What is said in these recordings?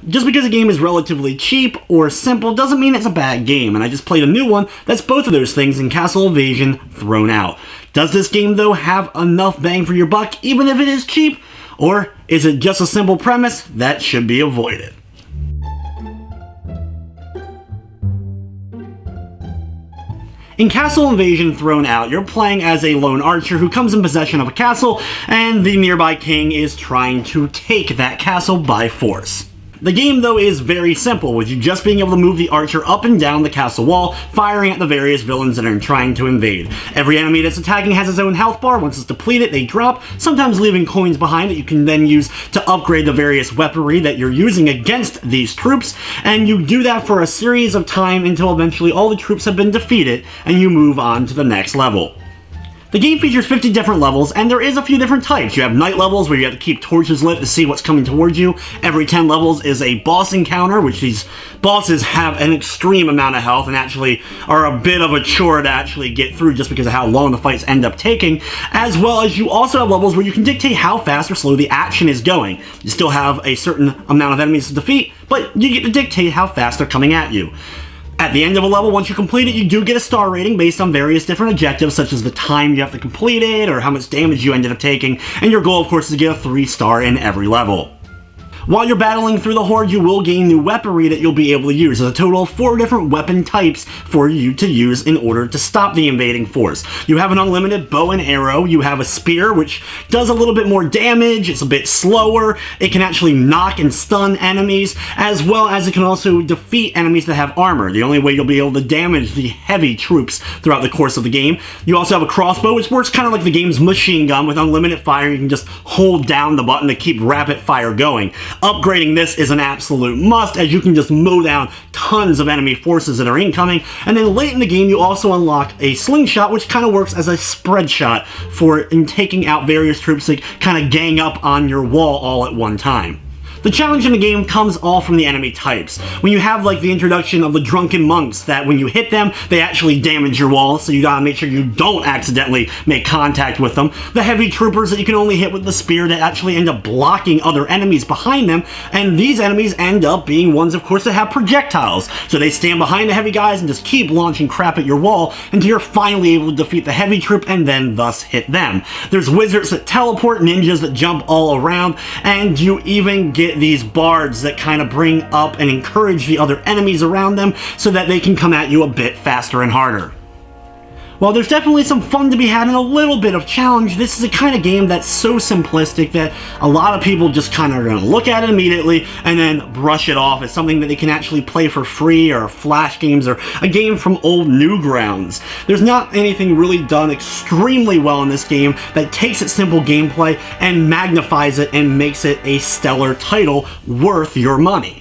Just because a game is relatively cheap or simple doesn't mean it's a bad game, and I just played a new one that's both of those things in Castle Invasion Thrown Out. Does this game, though, have enough bang for your buck, even if it is cheap? Or is it just a simple premise that should be avoided? In Castle Invasion Thrown Out, you're playing as a lone archer who comes in possession of a castle, and the nearby king is trying to take that castle by force. The game, though, is very simple, with you just being able to move the archer up and down the castle wall, firing at the various villains that are trying to invade. Every enemy that's attacking has its own health bar. Once it's depleted, they drop, sometimes leaving coins behind that you can then use to upgrade the various weaponry that you're using against these troops, and you do that for a series of time until eventually all the troops have been defeated, and you move on to the next level. The game features 50 different levels, and there is a few different types. You have night levels, where you have to keep torches lit to see what's coming towards you. Every 10 levels is a boss encounter, which these bosses have an extreme amount of health and actually are a bit of a chore to actually get through just because of how long the fights end up taking, as well as you also have levels where you can dictate how fast or slow the action is going. You still have a certain amount of enemies to defeat, but you get to dictate how fast they're coming at you. At the end of a level, once you complete it, you do get a star rating based on various different objectives, such as the time you have to complete it, or how much damage you ended up taking, and your goal, of course, is to get a 3-star in every level. While you're battling through the Horde, you will gain new weaponry that you'll be able to use. There's a total of 4 different weapon types for you to use in order to stop the invading force. You have an unlimited bow and arrow, you have a spear, which does a little bit more damage, it's a bit slower, it can actually knock and stun enemies, as well as it can also defeat enemies that have armor. The only way you'll be able to damage the heavy troops throughout the course of the game. You also have a crossbow, which works kind of like the game's machine gun with unlimited fire. You can just hold down the button to keep rapid fire going. Upgrading this is an absolute must, as you can just mow down tons of enemy forces that are incoming. And then late in the game, you also unlock a Slingshot, which kind of works as a spread shot for taking out various troops that kind of gang up on your wall all at one time. The challenge in the game comes all from the enemy types. When you have like the introduction of the drunken monks that when you hit them, they actually damage your wall, so you gotta make sure you don't accidentally make contact with them. The heavy troopers that you can only hit with the spear that actually end up blocking other enemies behind them, and these enemies end up being ones, of course, that have projectiles. So they stand behind the heavy guys and just keep launching crap at your wall until you're finally able to defeat the heavy troop and then thus hit them. There's wizards that teleport, ninjas that jump all around, and you even get these bards that kind of bring up and encourage the other enemies around them so that they can come at you a bit faster and harder. While there's definitely some fun to be had and a little bit of challenge, this is a kind of game that's so simplistic that a lot of people just kind of are going to look at it immediately and then brush it off as something that they can actually play for free, or flash games, or a game from old Newgrounds. There's not anything really done extremely well in this game that takes its simple gameplay and magnifies it and makes it a stellar title worth your money.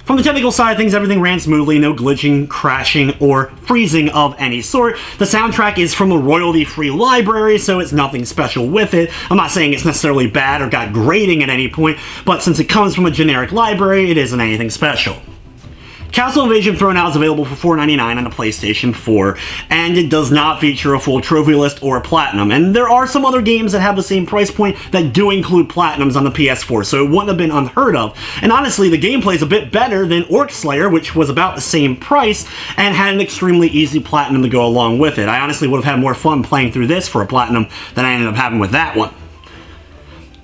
From the technical side of things, everything ran smoothly, no glitching, crashing, or freezing of any sort. The soundtrack is from a royalty-free library, so it's nothing special with it. I'm not saying it's necessarily bad or got grading at any point, but since it comes from a generic library, it isn't anything special. Castle Invasion Thrown Out is available for $4.99 on the PlayStation 4, and it does not feature a full trophy list or a platinum. And there are some other games that have the same price point that do include platinums on the PS4, so it wouldn't have been unheard of. And honestly, the gameplay is a bit better than Orc Slayer, which was about the same price, and had an extremely easy platinum to go along with it. I honestly would have had more fun playing through this for a platinum than I ended up having with that one.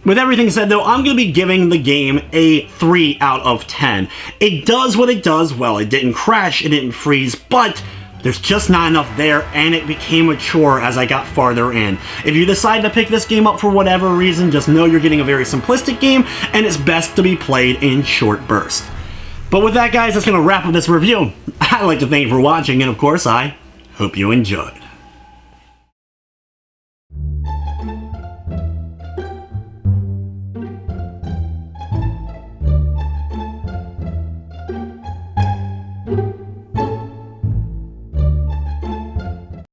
With everything said, though, I'm going to be giving the game a 3 out of 10. It does what it does well. It didn't crash, it didn't freeze, but there's just not enough there, and it became a chore as I got farther in. If you decide to pick this game up for whatever reason, just know you're getting a very simplistic game, and it's best to be played in short bursts. But with that, guys, that's going to wrap up this review. I'd like to thank you for watching, and of course, I hope you enjoyed.